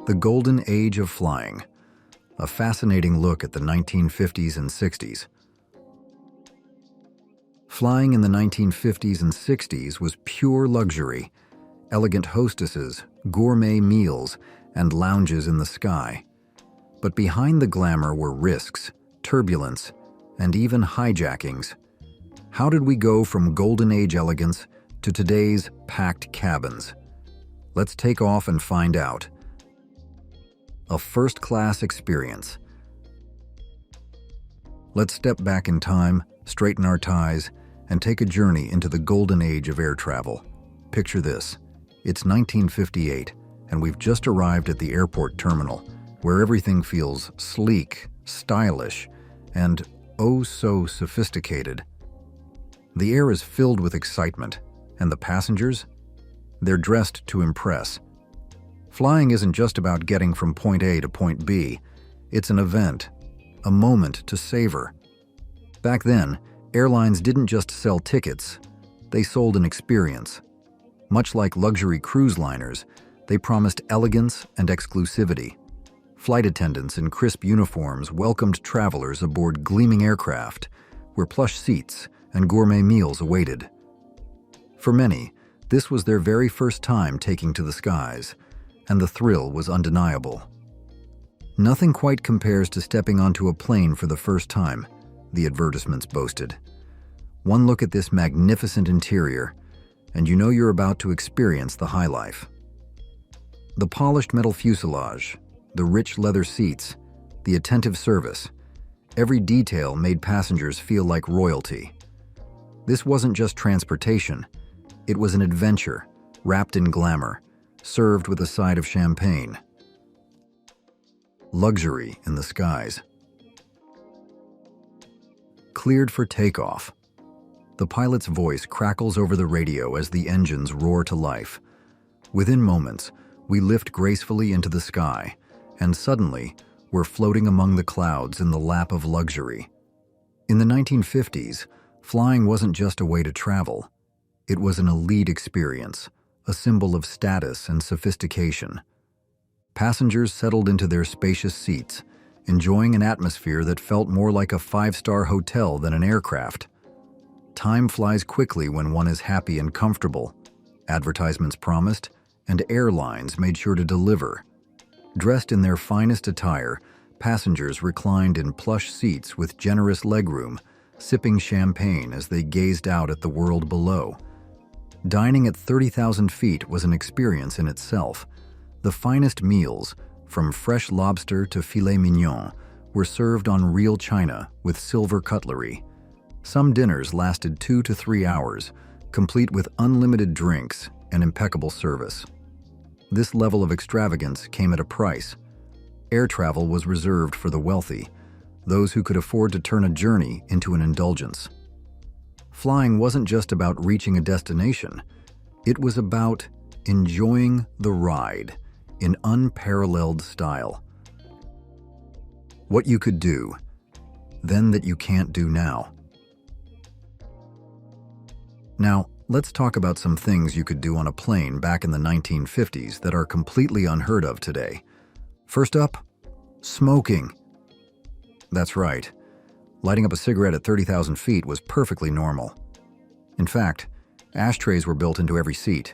The Golden Age of Flying. A fascinating look at the 1950s and 60s. Flying in the 1950s and 60s was pure luxury. Elegant hostesses, gourmet meals, and lounges in the sky. But behind the glamour were risks, turbulence, and even hijackings. How did we go from Golden Age elegance to today's packed cabins? Let's take off and find out. A first-class experience. Let's step back in time, straighten our ties, and take a journey into the golden age of air travel. Picture this. It's 1958, and we've just arrived at the airport terminal, where everything feels sleek, stylish, and oh so sophisticated. The air is filled with excitement, and the passengers? They're dressed to impress. Flying isn't just about getting from point A to point B. It's an event, a moment to savor. Back then, airlines didn't just sell tickets, they sold an experience. Much like luxury cruise liners, they promised elegance and exclusivity. Flight attendants in crisp uniforms welcomed travelers aboard gleaming aircraft, where plush seats and gourmet meals awaited. For many, this was their very first time taking to the skies, and the thrill was undeniable. Nothing quite compares to stepping onto a plane for the first time, the advertisements boasted. One look at this magnificent interior, and you know you're about to experience the high life. The polished metal fuselage, the rich leather seats, the attentive service, every detail made passengers feel like royalty. This wasn't just transportation, it was an adventure, wrapped in glamour, served with a side of champagne. Luxury in the skies. Cleared for takeoff. The pilot's voice crackles over the radio as the engines roar to life. Within moments, we lift gracefully into the sky, and suddenly, we're floating among the clouds in the lap of luxury. In the 1950s, flying wasn't just a way to travel. It was an elite experience, a symbol of status and sophistication. Passengers settled into their spacious seats, enjoying an atmosphere that felt more like a five-star hotel than an aircraft. Time flies quickly when one is happy and comfortable. Advertisements promised, and airlines made sure to deliver. Dressed in their finest attire, passengers reclined in plush seats with generous legroom, sipping champagne as they gazed out at the world below. Dining at 30,000 feet was an experience in itself. The finest meals, from fresh lobster to filet mignon, were served on real china with silver cutlery. Some dinners lasted 2 to 3 hours, complete with unlimited drinks and impeccable service. This level of extravagance came at a price. Air travel was reserved for the wealthy, those who could afford to turn a journey into an indulgence. Flying wasn't just about reaching a destination. It was about enjoying the ride in unparalleled style. What you could do, then that you can't do now. Now, let's talk about some things you could do on a plane back in the 1950s that are completely unheard of today. First up, smoking. That's right. Lighting up a cigarette at 30,000 feet was perfectly normal. In fact, ashtrays were built into every seat,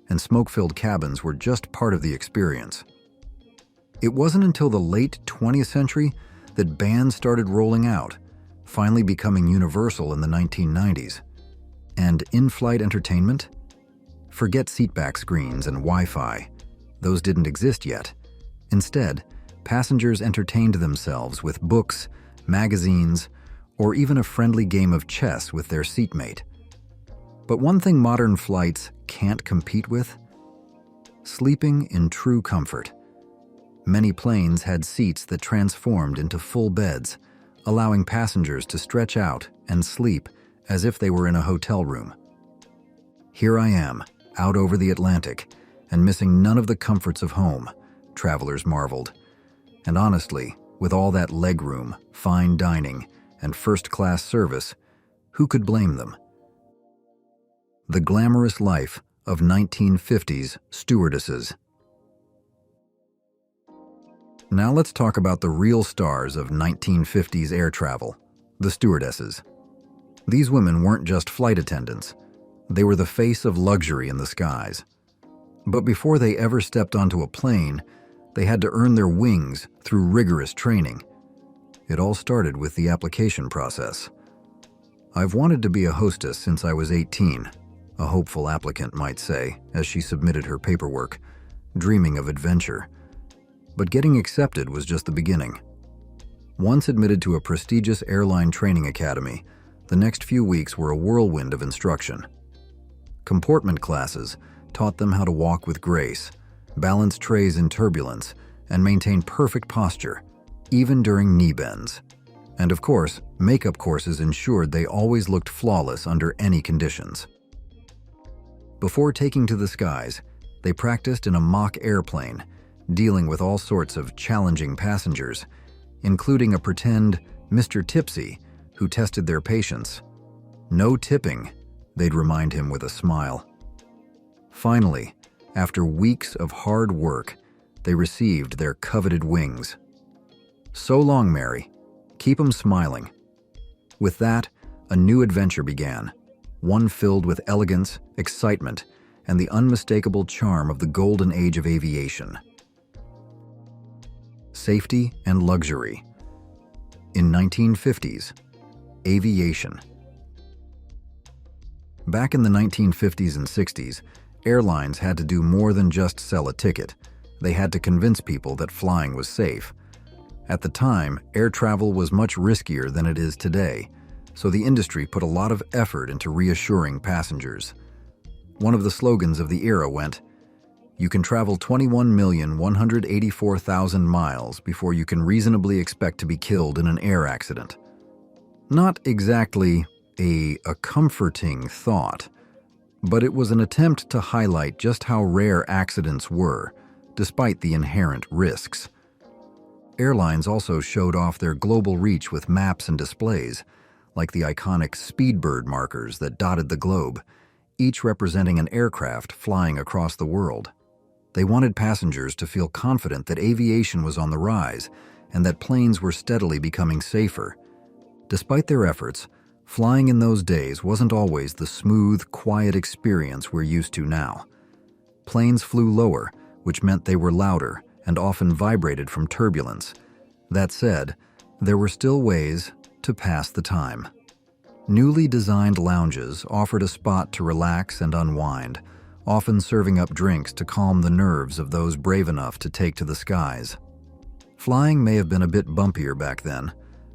and smoke-filled cabins were just part of the experience. It wasn't until the late 20th century that bans started rolling out, finally becoming universal in the 1990s. And in-flight entertainment? Forget seatback screens and Wi-Fi. Those didn't exist yet. Instead, passengers entertained themselves with books, magazines, or even a friendly game of chess with their seatmate. But one thing modern flights can't compete with? Sleeping in true comfort. Many planes had seats that transformed into full beds, allowing passengers to stretch out and sleep as if they were in a hotel room. Here I am, out over the Atlantic, and missing none of the comforts of home, travelers marveled. And honestly, with all that legroom, fine dining, and first-class service, who could blame them? The glamorous life of 1950s stewardesses. Now let's talk about the real stars of 1950s air travel, the stewardesses. These women weren't just flight attendants. They were the face of luxury in the skies. But before they ever stepped onto a plane, they had to earn their wings through rigorous training. It all started with the application process. "I've wanted to be a hostess since I was 18, a hopeful applicant might say as she submitted her paperwork, dreaming of adventure. But getting accepted was just the beginning. Once admitted to a prestigious airline training academy, the next few weeks were a whirlwind of instruction. Comportment classes taught them how to walk with grace, balance trays in turbulence, and maintain perfect posture, even during knee bends. And of course, makeup courses ensured they always looked flawless under any conditions. Before taking to the skies, they practiced in a mock airplane, dealing with all sorts of challenging passengers, including a pretend Mr. Tipsy who tested their patience. "No tipping," they'd remind him with a smile. Finally, after weeks of hard work, they received their coveted wings. "So long, Mary. Keep 'em smiling." With that, a new adventure began, one filled with elegance, excitement, and the unmistakable charm of the golden age of aviation. Safety and luxury. In 1950s, aviation. Back in the 1950s and 60s, airlines had to do more than just sell a ticket. They had to convince people that flying was safe. At the time, air travel was much riskier than it is today, so the industry put a lot of effort into reassuring passengers. One of the slogans of the era went, "You can travel 21,184,000 miles before you can reasonably expect to be killed in an air accident." Not exactly a comforting thought, but it was an attempt to highlight just how rare accidents were, despite the inherent risks. Airlines also showed off their global reach with maps and displays, like the iconic Speedbird markers that dotted the globe, each representing an aircraft flying across the world. They wanted passengers to feel confident that aviation was on the rise and that planes were steadily becoming safer. Despite their efforts, flying in those days wasn't always the smooth, quiet experience we're used to now. Planes flew lower, which meant they were louder and often vibrated from turbulence. That said, there were still ways to pass the time. Newly designed lounges offered a spot to relax and unwind, often serving up drinks to calm the nerves of those brave enough to take to the skies. Flying may have been a bit bumpier back then,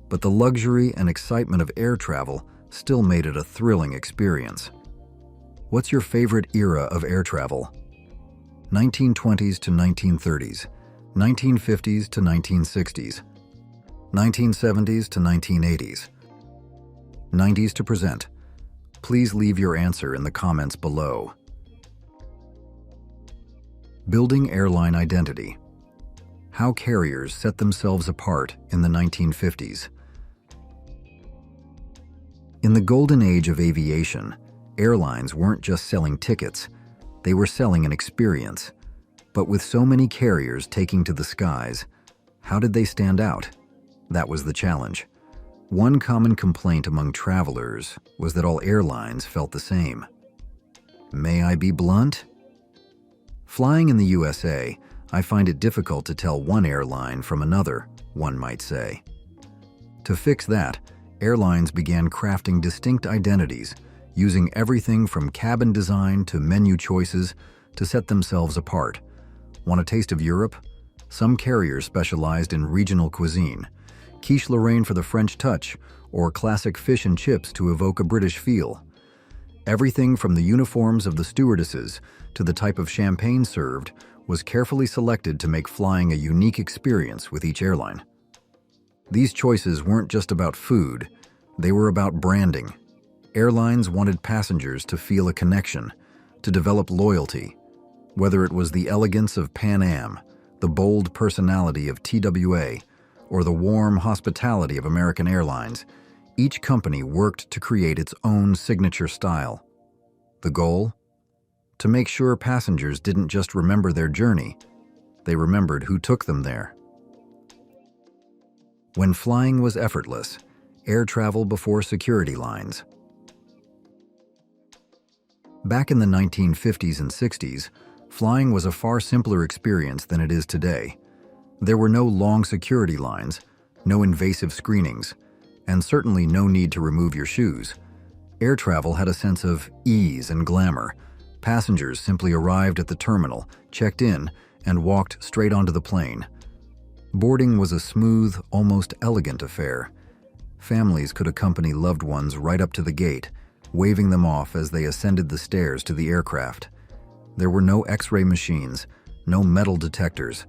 but the luxury and excitement of air travel still made it a thrilling experience. What's your favorite era of air travel? 1920s to 1930s, 1950s to 1960s, 1970s to 1980s, 90s to present. Please leave your answer in the comments below. Building airline identity. How carriers set themselves apart in the 1950s. In the golden age of aviation, airlines weren't just selling tickets, they were selling an experience. But with so many carriers taking to the skies, how did they stand out? That was the challenge. One common complaint among travelers was that all airlines felt the same. May I be blunt? Flying in the USA, I find it difficult to tell one airline from another, one might say. To fix that, airlines began crafting distinct identities, using everything from cabin design to menu choices to set themselves apart. Want a taste of Europe? Some carriers specialized in regional cuisine, quiche Lorraine for the French touch, or classic fish and chips to evoke a British feel. Everything from the uniforms of the stewardesses to the type of champagne served was carefully selected to make flying a unique experience with each airline. These choices weren't just about food, they were about branding. Airlines wanted passengers to feel a connection, to develop loyalty. Whether it was the elegance of Pan Am, the bold personality of TWA, or the warm hospitality of American Airlines, each company worked to create its own signature style. The goal? To make sure passengers didn't just remember their journey, they remembered who took them there. when flying was effortless, air travel before security lines. Back in the 1950s and 60s, flying was a far simpler experience than it is today. There were no long security lines, no invasive screenings, and certainly no need to remove your shoes. Air travel had a sense of ease and glamour. Passengers simply arrived at the terminal, checked in, and walked straight onto the plane. Boarding was a smooth, almost elegant affair. Families could accompany loved ones right up to the gate, waving them off as they ascended the stairs to the aircraft. There were no X-ray machines, no metal detectors,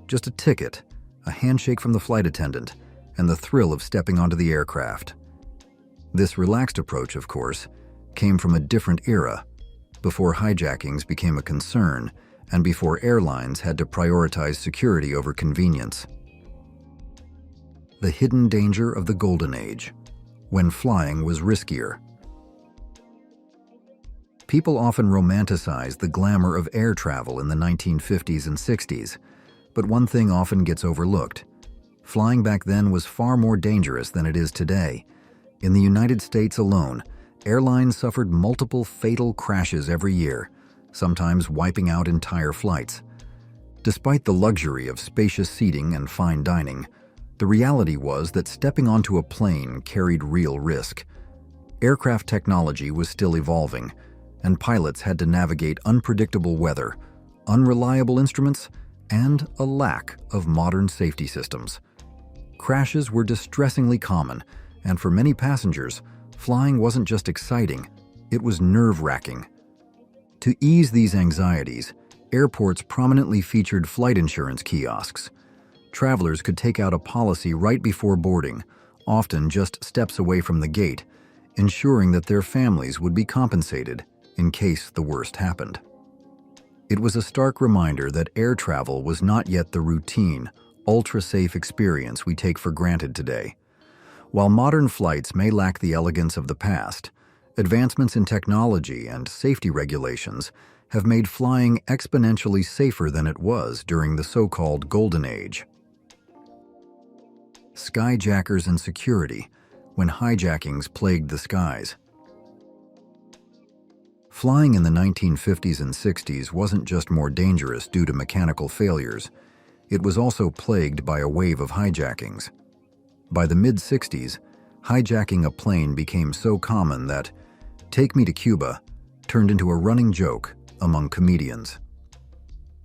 just a ticket, a handshake from the flight attendant, and the thrill of stepping onto the aircraft. This relaxed approach, of course, came from a different era, before hijackings became a concern and before airlines had to prioritize security over convenience. The hidden danger of the golden age, when flying was riskier. People often romanticize the glamour of air travel in the 1950s and 60s, but one thing often gets overlooked. Flying back then was far more dangerous than it is today. In the United States alone, airlines suffered multiple fatal crashes every year, sometimes wiping out entire flights. Despite the luxury of spacious seating and fine dining, the reality was that stepping onto a plane carried real risk. Aircraft technology was still evolving, and pilots had to navigate unpredictable weather, unreliable instruments, and a lack of modern safety systems. Crashes were distressingly common, and for many passengers, flying wasn't just exciting, it was nerve-wracking. To ease these anxieties, airports prominently featured flight insurance kiosks. Travelers could take out a policy right before boarding, often just steps away from the gate, ensuring that their families would be compensated in case the worst happened. It was a stark reminder that air travel was not yet the routine, ultra-safe experience we take for granted today. While modern flights may lack the elegance of the past, advancements in technology and safety regulations have made flying exponentially safer than it was during the so-called golden age. Skyjackers and security, when hijackings plagued the skies. Flying in the 1950s and 60s wasn't just more dangerous due to mechanical failures, it was also plagued by a wave of hijackings. By the mid-60s, hijacking a plane became so common that "Take Me to Cuba" turned into a running joke among comedians.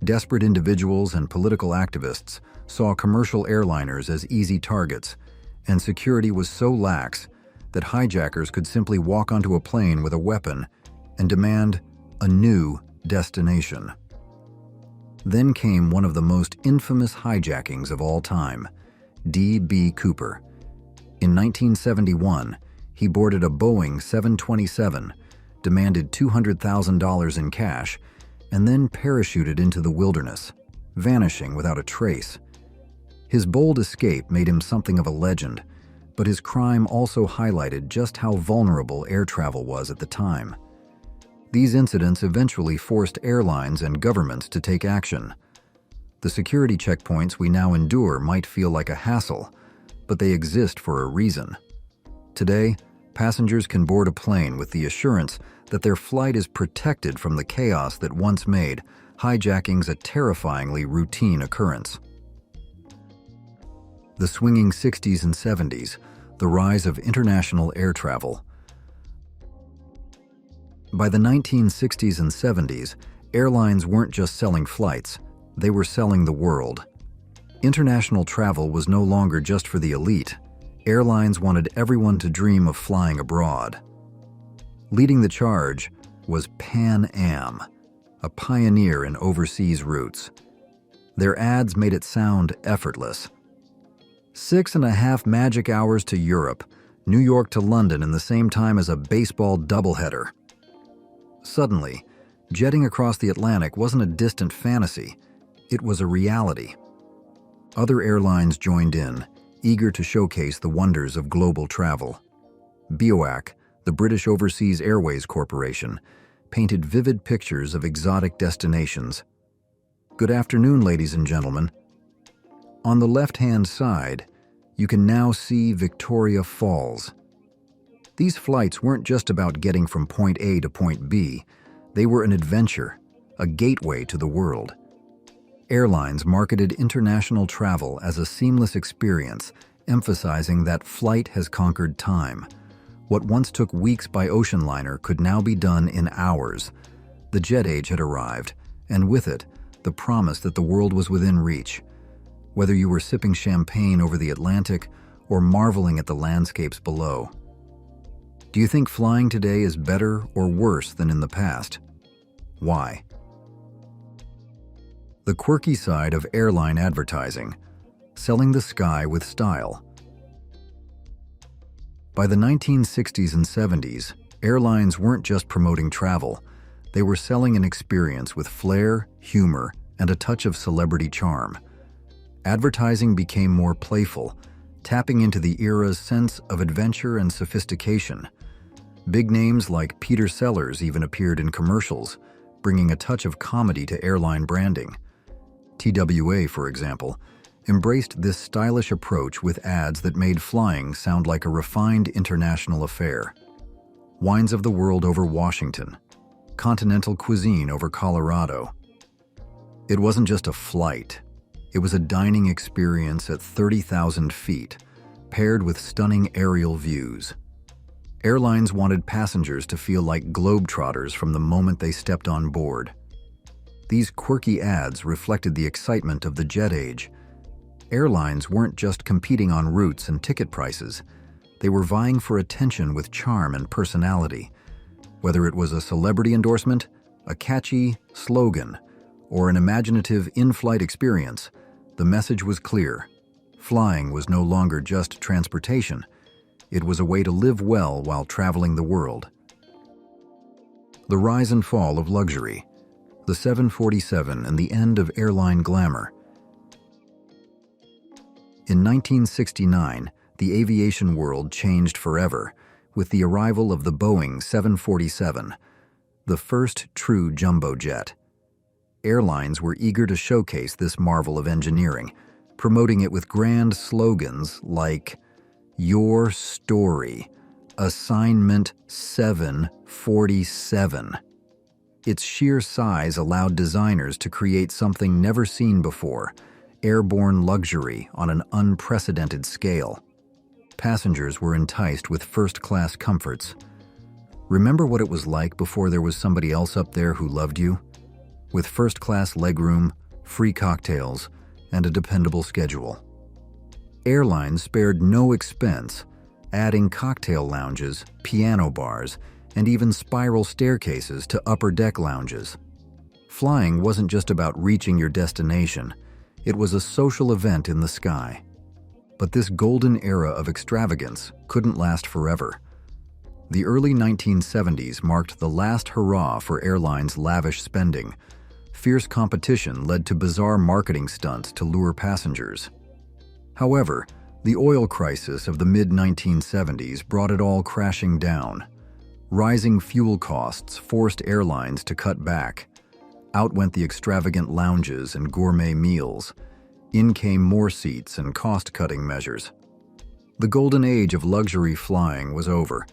Desperate individuals and political activists saw commercial airliners as easy targets, and security was so lax that hijackers could simply walk onto a plane with a weapon and demand a new destination. Then came one of the most infamous hijackings of all time, D.B. Cooper. In 1971, he boarded a Boeing 727, demanded $200,000 in cash, and then parachuted into the wilderness, vanishing without a trace. His bold escape made him something of a legend, but his crime also highlighted just how vulnerable air travel was at the time. These incidents eventually forced airlines and governments to take action. The security checkpoints we now endure might feel like a hassle, but they exist for a reason. Today, passengers can board a plane with the assurance that their flight is protected from the chaos that once made hijackings a terrifyingly routine occurrence. The swinging 60s and 70s, the rise of international air travel. By the 1960s and 70s, airlines weren't just selling flights, they were selling the world. International travel was no longer just for the elite. Airlines wanted everyone to dream of flying abroad. Leading the charge was Pan Am, a pioneer in overseas routes. Their ads made it sound effortless. 6.5 magic hours to Europe, New York to London in the same time as a baseball doubleheader. Suddenly, jetting across the Atlantic wasn't a distant fantasy, it was a reality. Other airlines joined in, eager to showcase the wonders of global travel. BOAC, the British Overseas Airways Corporation, painted vivid pictures of exotic destinations. Good afternoon, ladies and gentlemen. On the left-hand side, you can now see Victoria Falls. These flights weren't just about getting from point A to point B, they were an adventure, a gateway to the world. Airlines marketed international travel as a seamless experience, emphasizing that flight has conquered time. What once took weeks by ocean liner could now be done in hours. The jet age had arrived, and with it, the promise that the world was within reach. Whether you were sipping champagne over the Atlantic or marveling at the landscapes below. Do you think flying today is better or worse than in the past? Why? The quirky side of airline advertising, selling the sky with style. By the 1960s and 70s, airlines weren't just promoting travel, they were selling an experience with flair, humor, and a touch of celebrity charm. Advertising became more playful, tapping into the era's sense of adventure and sophistication. Big names like Peter Sellers even appeared in commercials, bringing a touch of comedy to airline branding. TWA, for example, embraced this stylish approach with ads that made flying sound like a refined international affair. Wines of the world over Washington, continental cuisine over Colorado. It wasn't just a flight. It was a dining experience at 30,000 feet, paired with stunning aerial views. Airlines wanted passengers to feel like globetrotters from the moment they stepped on board. These quirky ads reflected the excitement of the jet age. Airlines weren't just competing on routes and ticket prices. They were vying for attention with charm and personality. Whether it was a celebrity endorsement, a catchy slogan, or an imaginative in-flight experience, the message was clear. Flying was no longer just transportation. It was a way to live well while traveling the world. The rise and fall of luxury, the 747 and the end of airline glamour. In 1969, the aviation world changed forever with the arrival of the Boeing 747, the first true jumbo jet. Airlines were eager to showcase this marvel of engineering, promoting it with grand slogans like, "Your story, Assignment 747. Its sheer size allowed designers to create something never seen before, airborne luxury on an unprecedented scale. Passengers were enticed with first-class comforts. Remember what it was like before there was somebody else up there who loved you? With first-class legroom, free cocktails, and a dependable schedule. Airlines spared no expense, adding cocktail lounges, piano bars, and even spiral staircases to upper-deck lounges. Flying wasn't just about reaching your destination, it was a social event in the sky. But this golden era of extravagance couldn't last forever. The early 1970s marked the last hurrah for airlines' lavish spending. Fierce competition led to bizarre marketing stunts to lure passengers. However, the oil crisis of the mid-1970s brought it all crashing down. Rising fuel costs forced airlines to cut back. Out went the extravagant lounges and gourmet meals. In came more seats and cost-cutting measures. The golden age of luxury flying was over,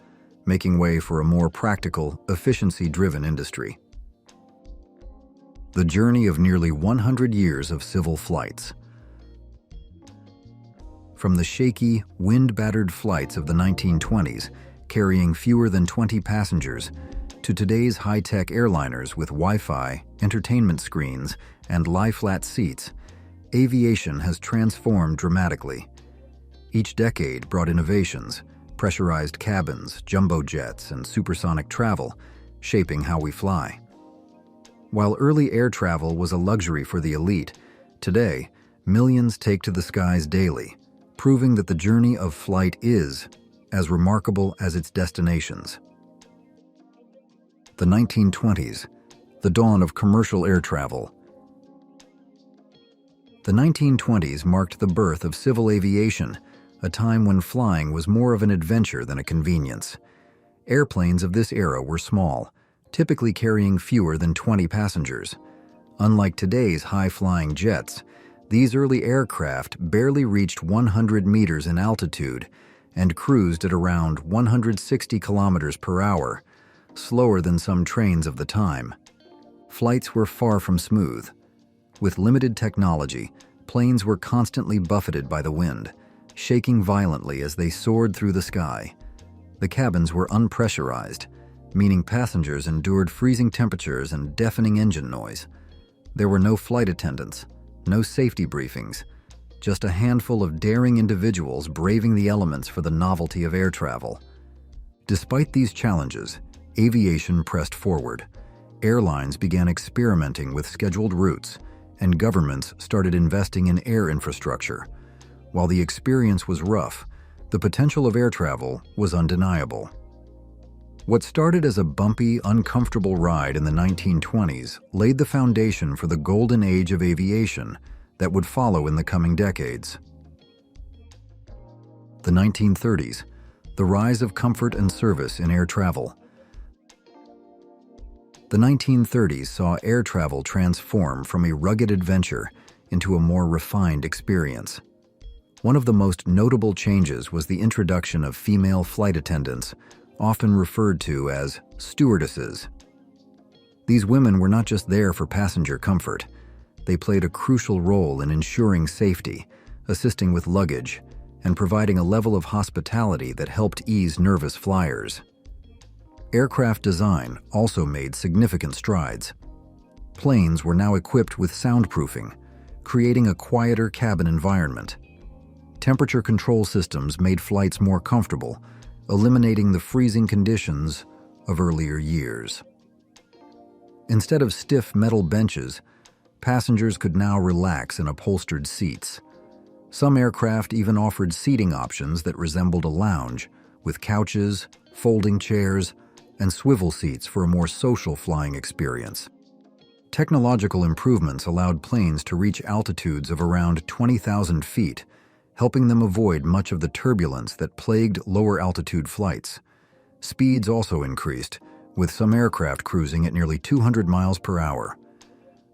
making way for a more practical, efficiency-driven industry. The journey of nearly 100 years of civil flights. From the shaky, wind-battered flights of the 1920s, carrying fewer than 20 passengers, to today's high-tech airliners with Wi-Fi, entertainment screens, and lie-flat seats, aviation has transformed dramatically. Each decade brought innovations, pressurized cabins, jumbo jets, and supersonic travel, shaping how we fly. While early air travel was a luxury for the elite, today, millions take to the skies daily, proving that the journey of flight is as remarkable as its destinations. The 1920s, the dawn of commercial air travel. The 1920s marked the birth of civil aviation, a time when flying was more of an adventure than a convenience. Airplanes of this era were small, typically carrying fewer than 20 passengers. Unlike today's high-flying jets, These early aircraft barely reached 100 meters in altitude and cruised at around 160 kilometers per hour, slower than some trains of the time. Flights were far from smooth. With limited technology, planes were constantly buffeted by the wind, shaking violently as they soared through the sky. The cabins were unpressurized, meaning passengers endured freezing temperatures and deafening engine noise. There were no flight attendants, no safety briefings, just a handful of daring individuals braving the elements for the novelty of air travel. Despite these challenges, aviation pressed forward. Airlines began experimenting with scheduled routes, and governments started investing in air infrastructure. While the experience was rough, the potential of air travel was undeniable. What started as a bumpy, uncomfortable ride in the 1920s laid the foundation for the golden age of aviation that would follow in the coming decades. The 1930s, the rise of comfort and service in air travel. The 1930s saw air travel transform from a rugged adventure into a more refined experience. One of the most notable changes was the introduction of female flight attendants, often referred to as stewardesses. These women were not just there for passenger comfort. They played a crucial role in ensuring safety, assisting with luggage, and providing a level of hospitality that helped ease nervous flyers. Aircraft design also made significant strides. Planes were now equipped with soundproofing, creating a quieter cabin environment. Temperature control systems made flights more comfortable, eliminating the freezing conditions of earlier years. Instead of stiff metal benches, passengers could now relax in upholstered seats. Some aircraft even offered seating options that resembled a lounge, with couches, folding chairs, and swivel seats for a more social flying experience. Technological improvements allowed planes to reach altitudes of around 20,000 feet, helping them avoid much of the turbulence that plagued lower altitude flights. Speeds also increased, with some aircraft cruising at nearly 200 miles per hour.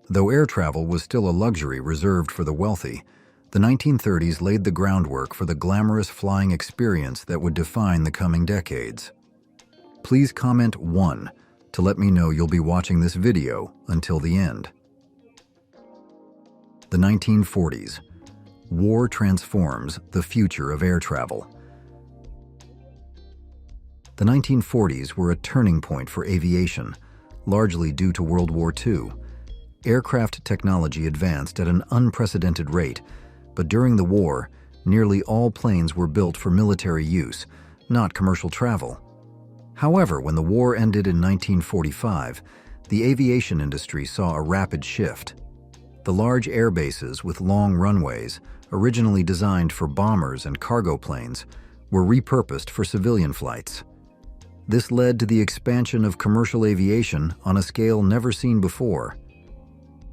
Though air travel was still a luxury reserved for the wealthy, the 1930s laid the groundwork for the glamorous flying experience that would define the coming decades. Please comment 1 to let me know you'll be watching this video until the end. The 1940s. War transforms the future of air travel. The 1940s were a turning point for aviation, largely due to World War II. Aircraft technology advanced at an unprecedented rate, but during the war, nearly all planes were built for military use, not commercial travel. However, when the war ended in 1945, the aviation industry saw a rapid shift. The large air bases with long runways, originally designed for bombers and cargo planes, were repurposed for civilian flights. This led to the expansion of commercial aviation on a scale never seen before.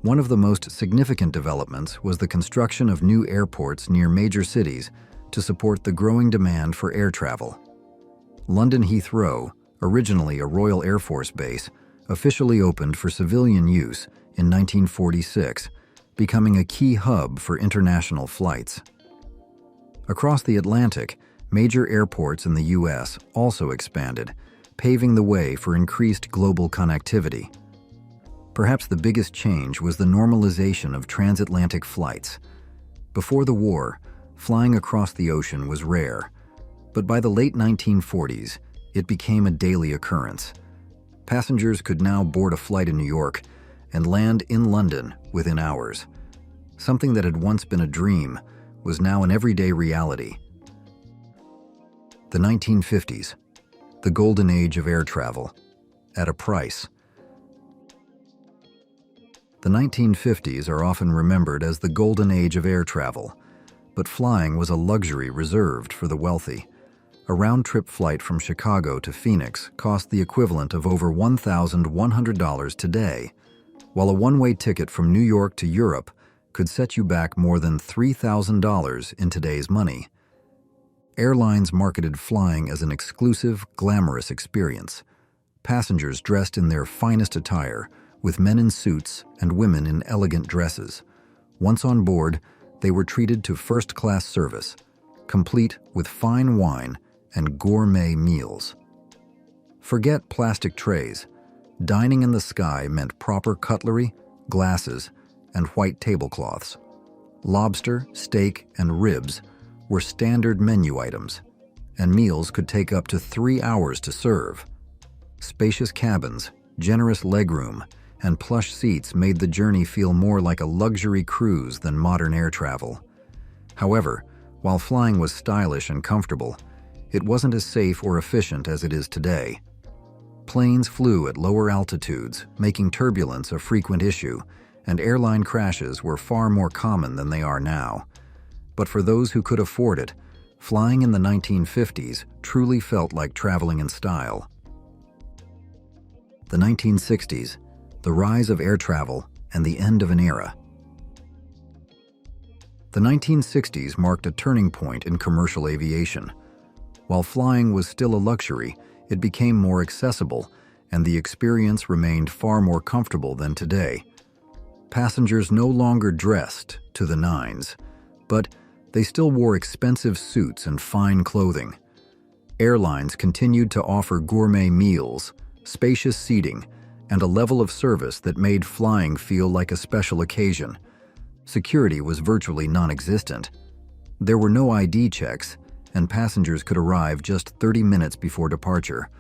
One of the most significant developments was the construction of new airports near major cities to support the growing demand for air travel. London Heathrow, originally a Royal Air Force base, officially opened for civilian use in 1946, becoming a key hub for international flights. Across the Atlantic, major airports in the U.S. also expanded, paving the way for increased global connectivity. Perhaps the biggest change was the normalization of transatlantic flights. Before the war, flying across the ocean was rare, but by the late 1940s, it became a daily occurrence. Passengers could now board a flight in New York and land in London within hours. Something that had once been a dream was now an everyday reality. The 1950s, the golden age of air travel, at a price. The 1950s are often remembered as the golden age of air travel, but flying was a luxury reserved for the wealthy. A round-trip flight from Chicago to Phoenix cost the equivalent of over $1,100 today, while a one-way ticket from New York to Europe could set you back more than $3,000 in today's money. Airlines marketed flying as an exclusive, glamorous experience. Passengers dressed in their finest attire, with men in suits and women in elegant dresses. Once on board, they were treated to first-class service, complete with fine wine and gourmet meals. Forget plastic trays. Dining in the sky meant proper cutlery, glasses, and white tablecloths. Lobster, steak, and ribs were standard menu items, and meals could take up to 3 hours to serve. Spacious cabins, generous legroom, and plush seats made the journey feel more like a luxury cruise than modern air travel. However, while flying was stylish and comfortable, it wasn't as safe or efficient as it is today. Planes flew at lower altitudes, making turbulence a frequent issue, and airline crashes were far more common than they are now. But for those who could afford it, flying in the 1950s truly felt like traveling in style. The 1960s, the rise of air travel and the end of an era. The 1960s marked a turning point in commercial aviation. While flying was still a luxury, it became more accessible, and the experience remained far more comfortable than today. Passengers no longer dressed to the nines, but they still wore expensive suits and fine clothing. Airlines continued to offer gourmet meals, spacious seating, and a level of service that made flying feel like a special occasion. Security was virtually non-existent. There were no ID checks, and passengers could arrive just 30 minutes before departure,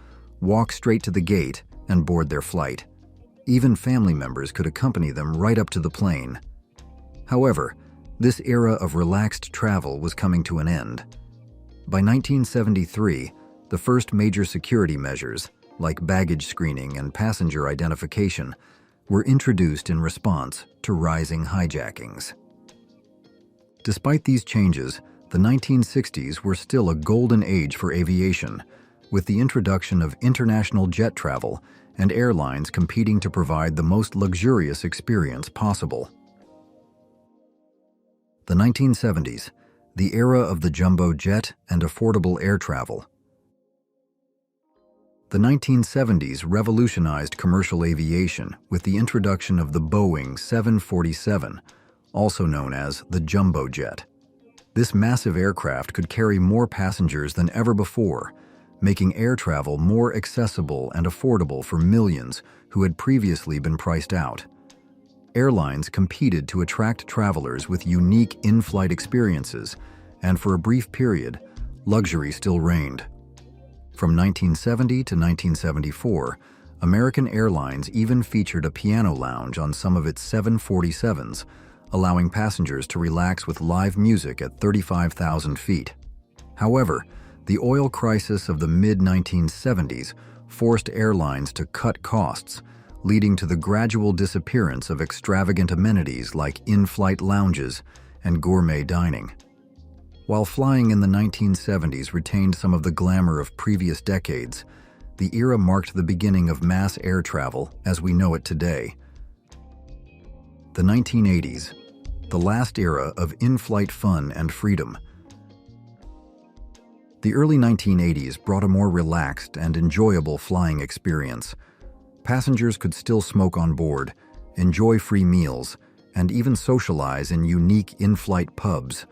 walk straight to the gate, and board their flight. Even family members could accompany them right up to the plane. However, this era of relaxed travel was coming to an end. By 1973, the first major security measures, like baggage screening and passenger identification, were introduced in response to rising hijackings. Despite these changes, the 1960s were still a golden age for aviation, with the introduction of international jet travel and airlines competing to provide the most luxurious experience possible. The 1970s, the era of the jumbo jet and affordable air travel. The 1970s revolutionized commercial aviation with the introduction of the Boeing 747, also known as the jumbo jet. This massive aircraft could carry more passengers than ever before, making air travel more accessible and affordable for millions who had previously been priced out. Airlines competed to attract travelers with unique in-flight experiences, and for a brief period, luxury still reigned. From 1970 to 1974, American Airlines even featured a piano lounge on some of its 747s, allowing passengers to relax with live music at 35,000 feet. However, the oil crisis of the mid-1970s forced airlines to cut costs, leading to the gradual disappearance of extravagant amenities like in-flight lounges and gourmet dining. While flying in the 1970s retained some of the glamour of previous decades, the era marked the beginning of mass air travel as we know it today. The 1980s, the last era of in-flight fun and freedom. The early 1980s brought a more relaxed and enjoyable flying experience. Passengers could still smoke on board, enjoy free meals, and even socialize in unique in-flight pubs.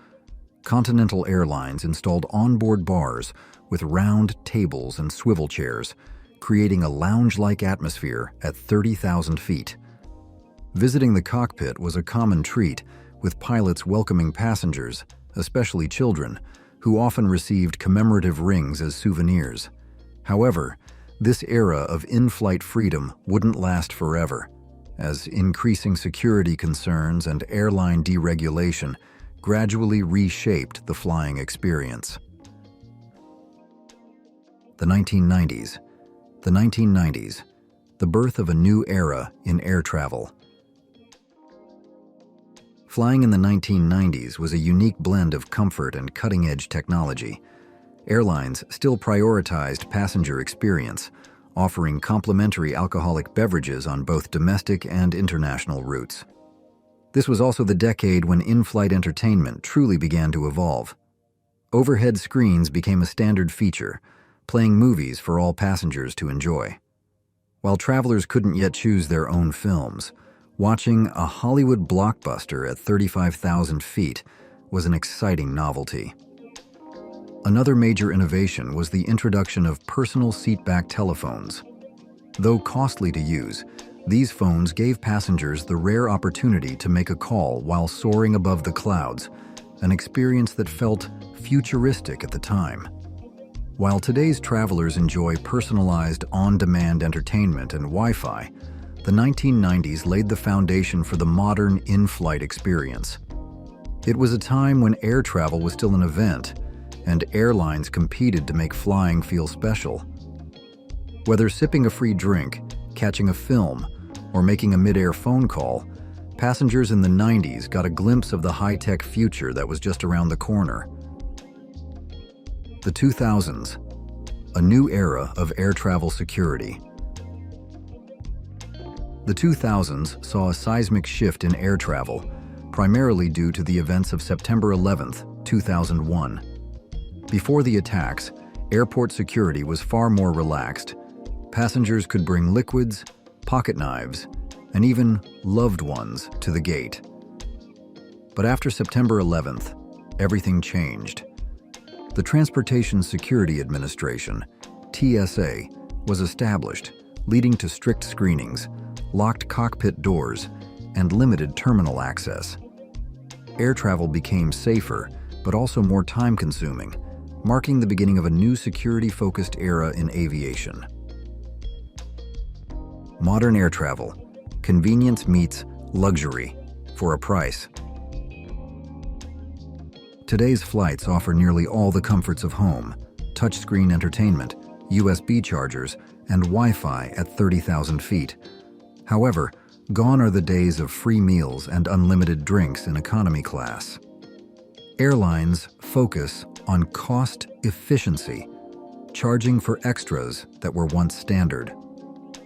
Continental Airlines installed onboard bars with round tables and swivel chairs, creating a lounge-like atmosphere at 30,000 feet. Visiting the cockpit was a common treat, with pilots welcoming passengers, especially children, who often received commemorative rings as souvenirs. However, this era of in-flight freedom wouldn't last forever, as increasing security concerns and airline deregulation gradually reshaped the flying experience. The 1990s. The 1990s, the birth of a new era in air travel. Flying in the 1990s was a unique blend of comfort and cutting-edge technology. Airlines still prioritized passenger experience, offering complimentary alcoholic beverages on both domestic and international routes. This was also the decade when in-flight entertainment truly began to evolve. Overhead screens became a standard feature, playing movies for all passengers to enjoy. While travelers couldn't yet choose their own films, Watching a Hollywood blockbuster at 35,000 feet was an exciting novelty. Another major innovation was the introduction of personal seatback telephones. Though costly to use, these phones gave passengers the rare opportunity to make a call while soaring above the clouds, an experience that felt futuristic at the time. While today's travelers enjoy personalized, on-demand entertainment and Wi-Fi, the 1990s laid the foundation for the modern in-flight experience. It was a time when air travel was still an event, and airlines competed to make flying feel special. Whether sipping a free drink, catching a film, or making a mid-air phone call, passengers in the 90s got a glimpse of the high-tech future that was just around the corner. The 2000s, a new era of air travel security. The 2000s saw a seismic shift in air travel, primarily due to the events of September 11, 2001. Before the attacks, airport security was far more relaxed. Passengers could bring liquids, pocket knives, and even loved ones to the gate. But after September 11th, everything changed. The Transportation Security Administration, TSA, was established, leading to strict screenings, locked cockpit doors, and limited terminal access. Air travel became safer, but also more time-consuming, marking the beginning of a new security-focused era in aviation. Modern air travel. Convenience meets luxury for a price. Today's flights offer nearly all the comforts of home, touchscreen entertainment, USB chargers, and Wi-Fi at 30,000 feet. However, gone are the days of free meals and unlimited drinks in economy class. Airlines focus on cost efficiency, charging for extras that were once standard.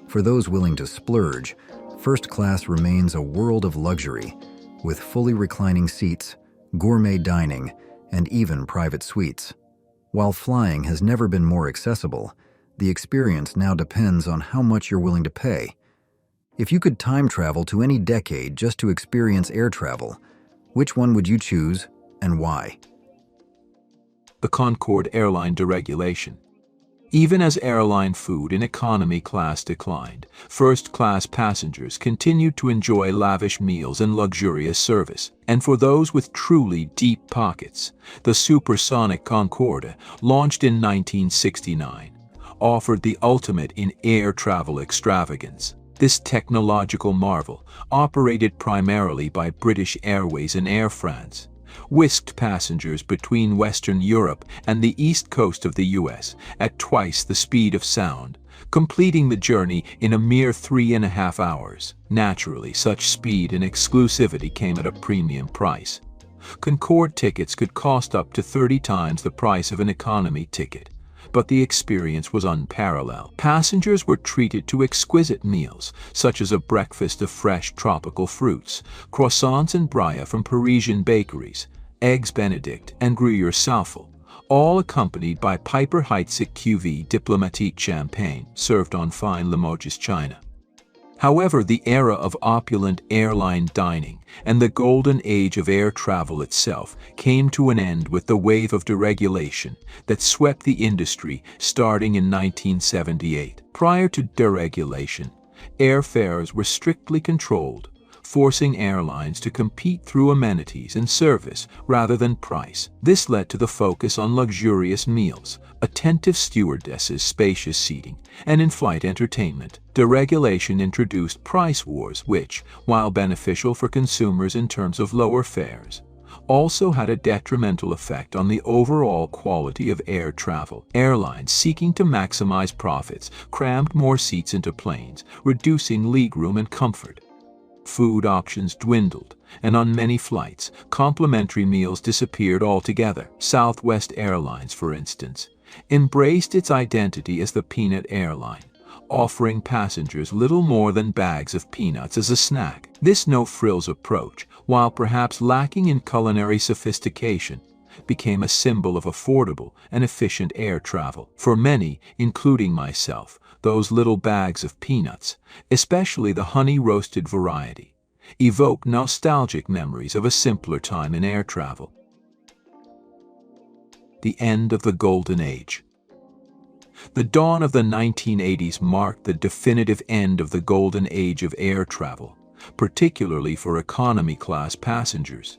For those willing to splurge, first class remains a world of luxury, with fully reclining seats, gourmet dining, and even private suites. While flying has never been more accessible, the experience now depends on how much you're willing to pay. If you could time travel to any decade just to experience air travel, which one would you choose and why? The Concorde airline deregulation. Even as airline food in economy class declined, first-class passengers continued to enjoy lavish meals and luxurious service. And for those with truly deep pockets, the supersonic Concorde, launched in 1969, offered the ultimate in air travel extravagance. This technological marvel, operated primarily by British Airways and Air France, whisked passengers between Western Europe and the east coast of the US at twice the speed of sound, completing the journey in a mere 3.5 hours. Naturally, such speed and exclusivity came at a premium price. Concorde tickets could cost up to 30 times the price of an economy ticket, but the experience was unparalleled. Passengers were treated to exquisite meals, such as a breakfast of fresh tropical fruits, croissants and braya from Parisian bakeries, eggs Benedict and Gruyere Saufel, all accompanied by Piper Heidsieck Cuvée Diplomatique champagne served on fine Limoges china. However, the era of opulent airline dining and the golden age of air travel itself came to an end with the wave of deregulation that swept the industry starting in 1978. Prior to deregulation, airfares were strictly controlled, forcing airlines to compete through amenities and service rather than price. This led to the focus on luxurious meals, attentive stewardesses, spacious seating, and in-flight entertainment. Deregulation introduced price wars which, while beneficial for consumers in terms of lower fares, also had a detrimental effect on the overall quality of air travel. Airlines, seeking to maximize profits, crammed more seats into planes, reducing legroom and comfort. Food options dwindled, and on many flights, complimentary meals disappeared altogether. Southwest Airlines, for instance, embraced its identity as the peanut airline, offering passengers little more than bags of peanuts as a snack. This no-frills approach, while perhaps lacking in culinary sophistication, became a symbol of affordable and efficient air travel. For many, including myself, those little bags of peanuts, especially the honey-roasted variety, evoke nostalgic memories of a simpler time in air travel. The end of the Golden Age. The dawn of the 1980s marked the definitive end of the golden age of air travel, particularly for economy-class passengers.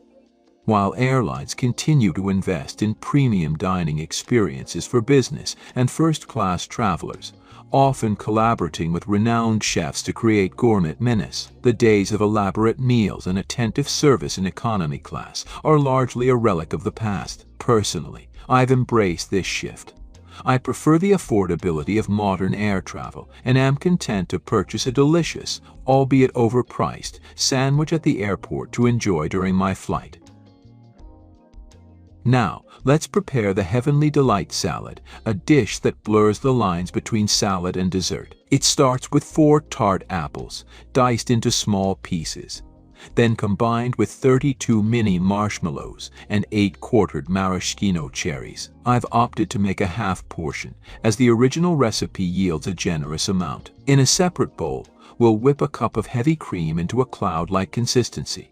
While airlines continue to invest in premium dining experiences for business and first-class travelers, often collaborating with renowned chefs to create gourmet menus, the days of elaborate meals and attentive service in economy class are largely a relic of the past. Personally, I've embraced this shift. I prefer the affordability of modern air travel and am content to purchase a delicious, albeit overpriced, sandwich at the airport to enjoy during my flight. Now, let's prepare the Heavenly Delight salad, a dish that blurs the lines between salad and dessert. It starts with 4 tart apples, diced into small pieces, then combined with 32 mini marshmallows and 8 quartered maraschino cherries. I've opted to make a half portion, as the original recipe yields a generous amount. In a separate bowl, we'll whip a cup of heavy cream into a cloud-like consistency.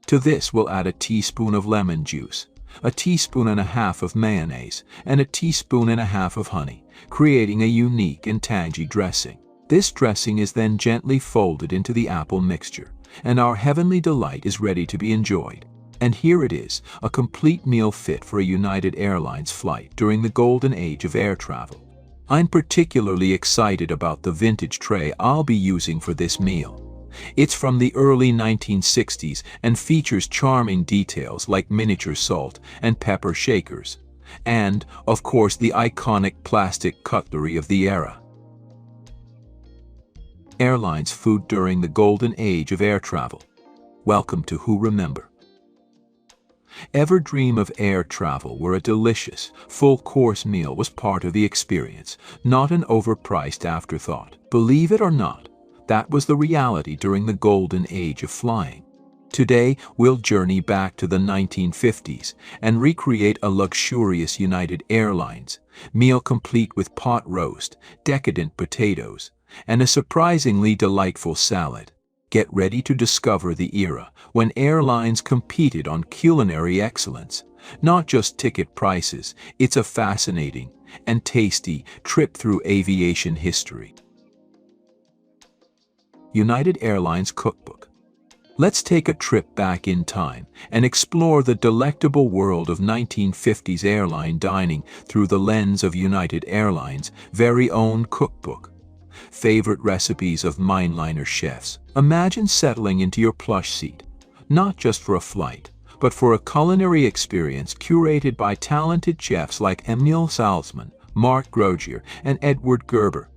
To this, we'll add a teaspoon of lemon juice, a teaspoon and a half of mayonnaise, and a teaspoon and a half of honey, creating a unique and tangy dressing. This dressing is then gently folded into the apple mixture, and our Heavenly Delight is ready to be enjoyed. And here it is, a complete meal fit for a United Airlines flight during the golden age of air travel. I'm particularly excited about the vintage tray I'll be using for this meal. It's from the early 1960s and features charming details like miniature salt and pepper shakers, and, of course, the iconic plastic cutlery of the era. Airlines food during the golden age of air travel. Welcome to Who Remember. Ever dream of air travel where a delicious, full-course meal was part of the experience, not an overpriced afterthought? Believe it or not, that was the reality during the golden age of flying. Today, we'll journey back to the 1950s and recreate a luxurious United Airlines meal complete with pot roast, decadent potatoes, and a surprisingly delightful salad. Get ready to discover the era when airlines competed on culinary excellence, not just ticket prices. It's a fascinating and tasty trip through aviation history. United Airlines Cookbook. Let's take a trip back in time and explore the delectable world of 1950s airline dining through the lens of United Airlines' very own cookbook. Favorite recipes of mainliner chefs. Imagine settling into your plush seat, not just for a flight, but for a culinary experience curated by talented chefs like Emil Salzman, Mark Grogier, and Edward Gerber.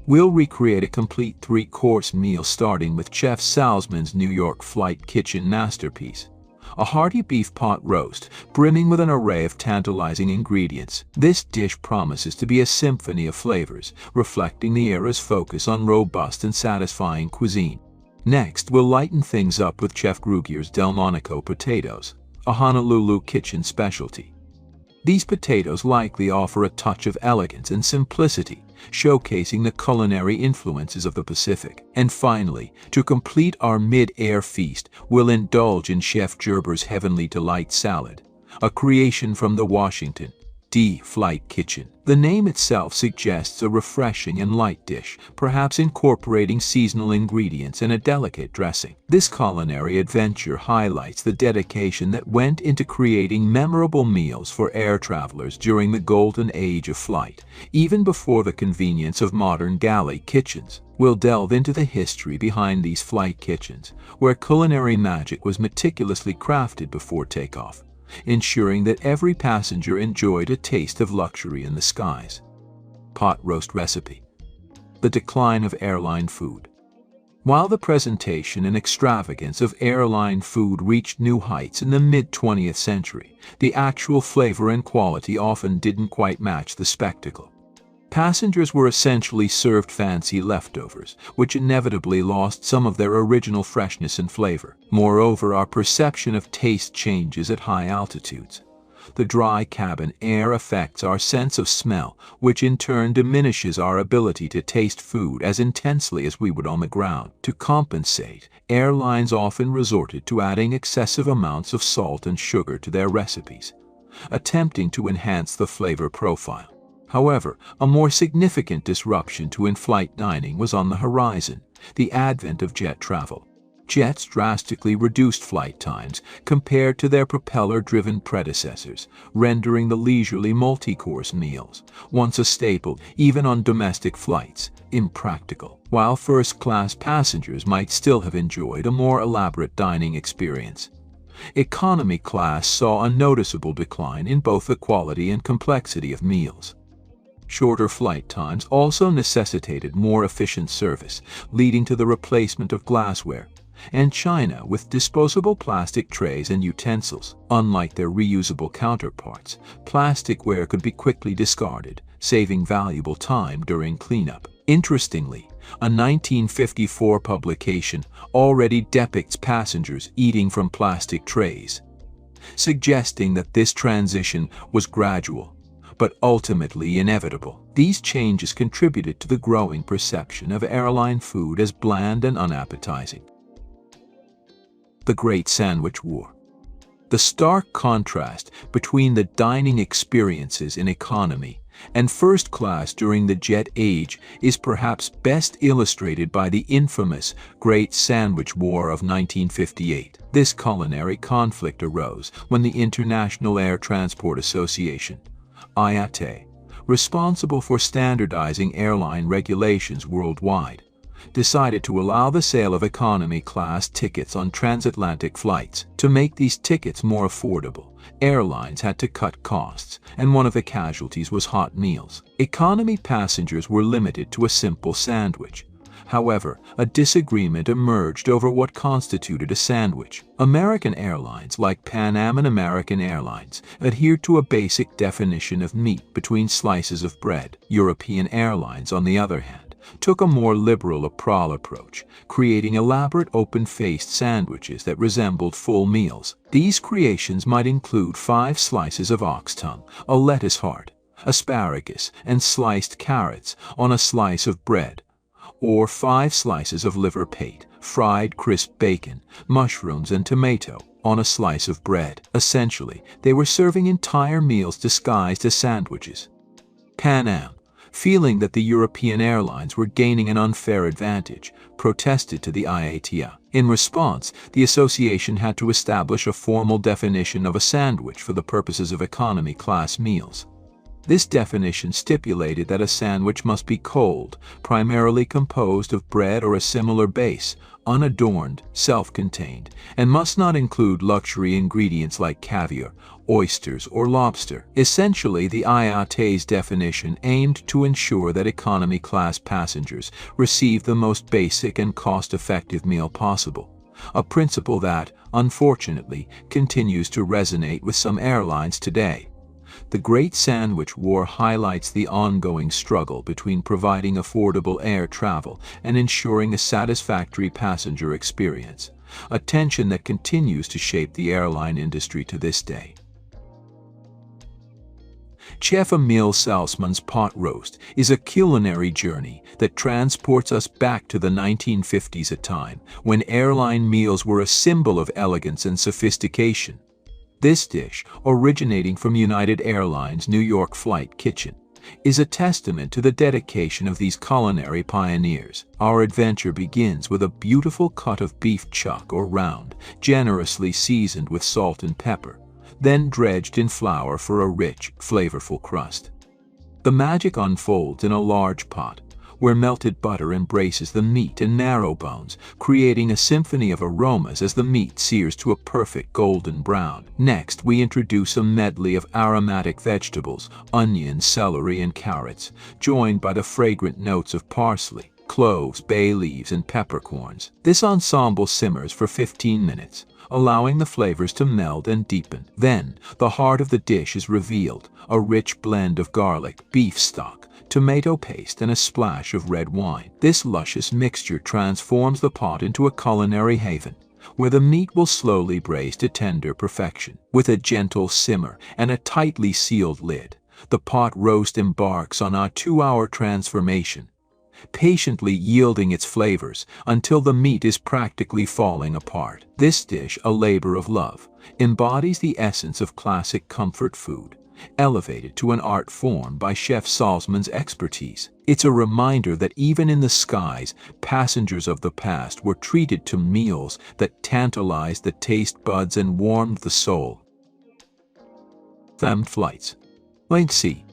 We'll recreate a complete 3-course meal starting with Chef Salzman's New York Flight Kitchen masterpiece, a hearty beef pot roast brimming with an array of tantalizing ingredients. This dish promises to be a symphony of flavors, reflecting the era's focus on robust and satisfying cuisine. Next, we'll lighten things up with Chef Grugier's Delmonico potatoes, a Honolulu kitchen specialty. These potatoes likely offer a touch of elegance and simplicity, showcasing the culinary influences of the Pacific. And finally, to complete our mid-air feast, we'll indulge in Chef Gerber's Heavenly Delight salad, a creation from the Washington, D. Flight Kitchen. The name itself suggests a refreshing and light dish, perhaps incorporating seasonal ingredients and a delicate dressing. This culinary adventure highlights the dedication that went into creating memorable meals for air travelers during the golden age of flight, even before the convenience of modern galley kitchens. We'll delve into the history behind these flight kitchens, where culinary magic was meticulously crafted before takeoff, ensuring that every passenger enjoyed a taste of luxury in the skies. Pot roast recipe. The decline of airline food. While the presentation and extravagance of airline food reached new heights in the mid-20th century, the actual flavor and quality often didn't quite match the spectacle. Passengers were essentially served fancy leftovers, which inevitably lost some of their original freshness and flavor. Moreover, our perception of taste changes at high altitudes. The dry cabin air affects our sense of smell, which in turn diminishes our ability to taste food as intensely as we would on the ground. To compensate, airlines often resorted to adding excessive amounts of salt and sugar to their recipes, attempting to enhance the flavor profile. However, a more significant disruption to in-flight dining was on the horizon: the advent of jet travel. Jets drastically reduced flight times compared to their propeller-driven predecessors, rendering the leisurely multi-course meals, once a staple even on domestic flights, impractical. While first-class passengers might still have enjoyed a more elaborate dining experience, economy class saw a noticeable decline in both the quality and complexity of meals. Shorter flight times also necessitated more efficient service, leading to the replacement of glassware and china with disposable plastic trays and utensils. Unlike their reusable counterparts, plasticware could be quickly discarded, saving valuable time during cleanup. Interestingly, a 1954 publication already depicts passengers eating from plastic trays, suggesting that this transition was gradual, but ultimately inevitable. These changes contributed to the growing perception of airline food as bland and unappetizing. The Great Sandwich War. The stark contrast between the dining experiences in economy and first class during the jet age is perhaps best illustrated by the infamous Great Sandwich War of 1958. This culinary conflict arose when the International Air Transport Association, IATA, responsible for standardizing airline regulations worldwide, decided to allow the sale of economy class tickets on transatlantic flights. To make these tickets more affordable, airlines had to cut costs, and one of the casualties was hot meals. Economy passengers were limited to a simple sandwich. However, a disagreement emerged over what constituted a sandwich. American airlines, like Pan Am and American Airlines, adhered to a basic definition of meat between slices of bread. European airlines, on the other hand, took a more liberal approach, creating elaborate open-faced sandwiches that resembled full meals. These creations might include 5 slices of ox tongue, a lettuce heart, asparagus, and sliced carrots on a slice of bread, or 5 slices of liver pate, fried crisp bacon, mushrooms, and tomato on a slice of bread. Essentially, they were serving entire meals disguised as sandwiches. Pan Am, feeling that the European airlines were gaining an unfair advantage, protested to the IATA. In response, the association had to establish a formal definition of a sandwich for the purposes of economy class meals. This definition stipulated that a sandwich must be cold, primarily composed of bread or a similar base, unadorned, self-contained, and must not include luxury ingredients like caviar, oysters, or lobster. Essentially, the IATA's definition aimed to ensure that economy class passengers receive the most basic and cost-effective meal possible, a principle that, unfortunately, continues to resonate with some airlines today. The Great Sandwich War highlights the ongoing struggle between providing affordable air travel and ensuring a satisfactory passenger experience, a tension that continues to shape the airline industry to this day. Chef Emile Salzman's pot roast is a culinary journey that transports us back to the 1950s, a time when airline meals were a symbol of elegance and sophistication. This dish, originating from United Airlines' New York flight kitchen, is a testament to the dedication of these culinary pioneers. Our adventure begins with a beautiful cut of beef chuck or round, generously seasoned with salt and pepper, then dredged in flour for a rich, flavorful crust. The magic unfolds in a large pot, where melted butter embraces the meat and marrow bones, creating a symphony of aromas as the meat sears to a perfect golden brown. Next, we introduce a medley of aromatic vegetables, onions, celery, and carrots, joined by the fragrant notes of parsley, cloves, bay leaves, and peppercorns. This ensemble simmers for 15 minutes, allowing the flavors to meld and deepen. Then, the heart of the dish is revealed, a rich blend of garlic, beef stock, tomato paste, and a splash of red wine. This luscious mixture transforms the pot into a culinary haven, where the meat will slowly braise to tender perfection. With a gentle simmer and a tightly sealed lid, the pot roast embarks on a 2-hour transformation, patiently yielding its flavors until the meat is practically falling apart. This dish, a labor of love, embodies the essence of classic comfort food, elevated to an art form by Chef Salzman's expertise. It's a reminder that even in the skies, passengers of the past were treated to meals that tantalized the taste buds and warmed the soul. Themed flights. Let's see.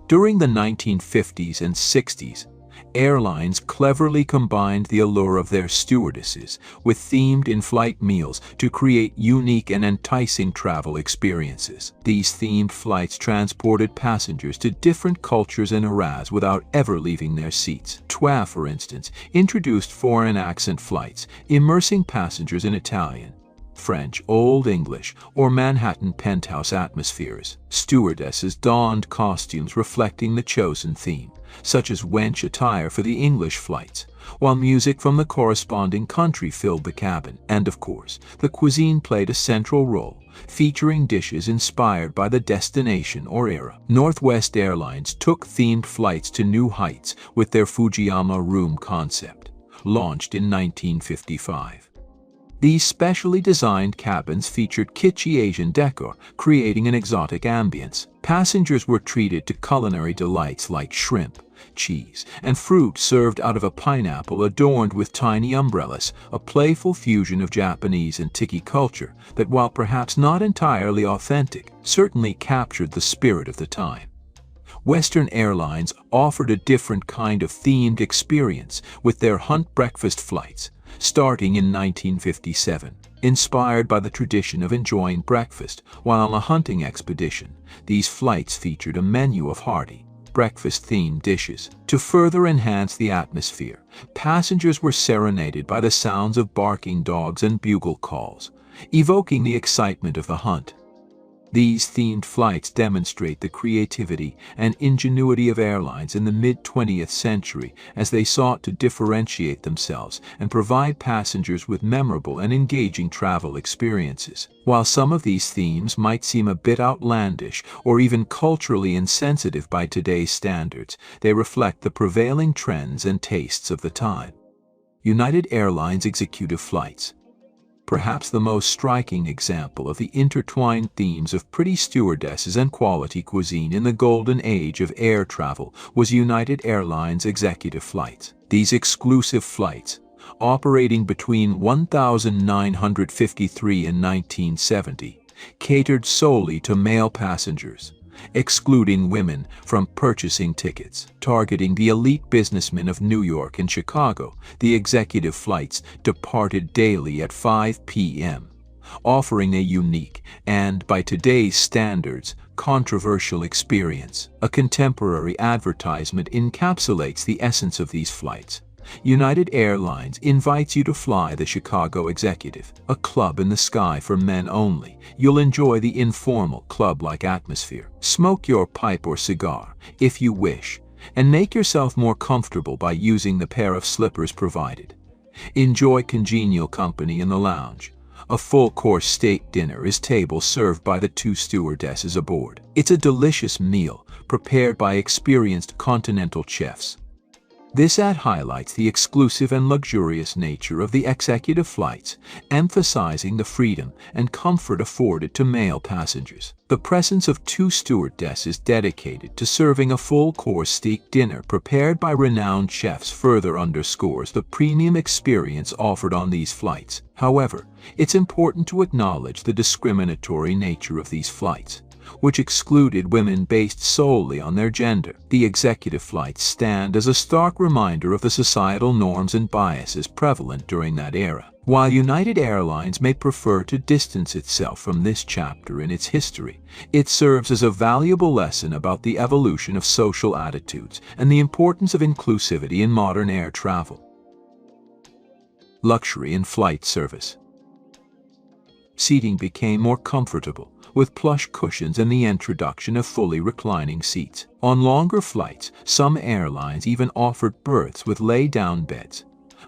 During the 1950s and 60s, airlines cleverly combined the allure of their stewardesses with themed in-flight meals to create unique and enticing travel experiences. These themed flights transported passengers to different cultures and eras without ever leaving their seats. TWA, for instance, introduced foreign accent flights, immersing passengers in Italian, French, Old English, or Manhattan penthouse atmospheres. Stewardesses donned costumes reflecting the chosen theme, such as wench attire for the English flights, while music from the corresponding country filled the cabin. And of course, the cuisine played a central role, featuring dishes inspired by the destination or era. Northwest Airlines took themed flights to new heights with their Fujiyama room concept, launched in 1955. These specially designed cabins featured kitschy Asian decor, creating an exotic ambience. Passengers were treated to culinary delights like shrimp, cheese, and fruit served out of a pineapple adorned with tiny umbrellas, a playful fusion of Japanese and tiki culture that, while perhaps not entirely authentic, certainly captured the spirit of the time. Western Airlines offered a different kind of themed experience with their hunt breakfast flights, starting in 1957. Inspired by the tradition of enjoying breakfast while on a hunting expedition, these flights featured a menu of hearty, breakfast-themed dishes. To further enhance the atmosphere, passengers were serenaded by the sounds of barking dogs and bugle calls, evoking the excitement of the hunt. These themed flights demonstrate the creativity and ingenuity of airlines in the mid-20th century as they sought to differentiate themselves and provide passengers with memorable and engaging travel experiences. While some of these themes might seem a bit outlandish or even culturally insensitive by today's standards, they reflect the prevailing trends and tastes of the time. United Airlines executive flights. Perhaps the most striking example of the intertwined themes of pretty stewardesses and quality cuisine in the golden age of air travel was United Airlines executive flights. These exclusive flights, operating between 1953 and 1970, catered solely to male passengers, excluding women from purchasing tickets. Targeting the elite businessmen of New York and Chicago, the executive flights departed daily at 5 p.m., offering a unique and, by today's standards, controversial experience. A contemporary advertisement encapsulates the essence of these flights. United Airlines invites you to fly the Chicago Executive, a club in the sky for men only. You'll enjoy the informal, club-like atmosphere. Smoke your pipe or cigar, if you wish, and make yourself more comfortable by using the pair of slippers provided. Enjoy congenial company in the lounge. A full-course steak dinner is table served by the 2 stewardesses aboard. It's a delicious meal prepared by experienced continental chefs. This ad highlights the exclusive and luxurious nature of the executive flights, emphasizing the freedom and comfort afforded to male passengers. The presence of 2 stewardesses dedicated to serving a full-course steak dinner prepared by renowned chefs further underscores the premium experience offered on these flights. However, it's important to acknowledge the discriminatory nature of these flights, which excluded women based solely on their gender. The executive flights stand as a stark reminder of the societal norms and biases prevalent during that era. While United Airlines may prefer to distance itself from this chapter in its history, it serves as a valuable lesson about the evolution of social attitudes and the importance of inclusivity in modern air travel. Luxury in flight service. Seating became more comfortable, with plush cushions and the introduction of fully reclining seats. On longer flights, some airlines even offered berths with lay-down beds,